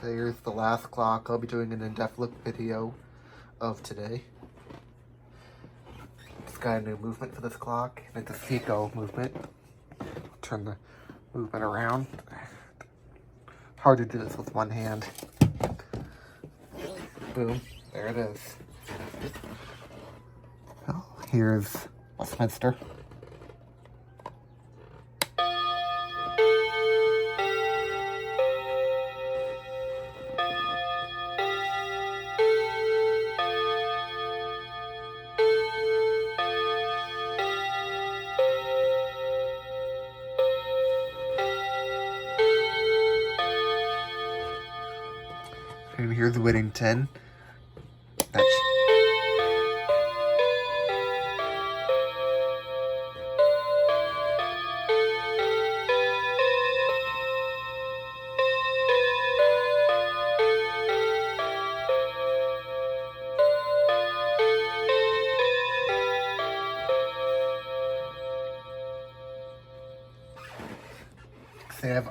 Here's the last clock. I'll be doing an in-depth look video of today. It's got a new movement for this clock. It's a seiko movement. Turn the movement around. Hard to do this with one hand. Boom. There it is. Well, here's Westminster. And here's Whittington.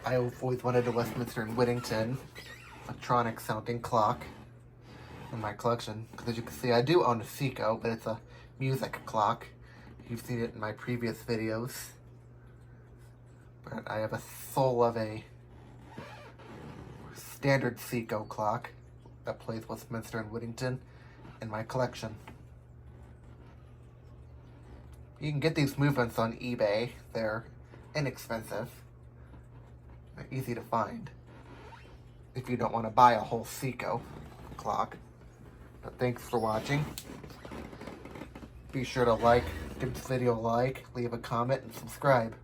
I've always wanted a Westminster and Whittington electronic sounding clock in my collection. Because as you can see, I do own a Seiko, but it's a music clock. You've seen it in my previous videos. But I have a soul of a standard Seiko clock that plays Westminster and Whittington in my collection. You can get these movements on eBay. They're inexpensive. They're easy to find if you don't want to buy a whole Seiko clock. But thanks for watching. Be sure to give this video a like, leave a comment, and subscribe.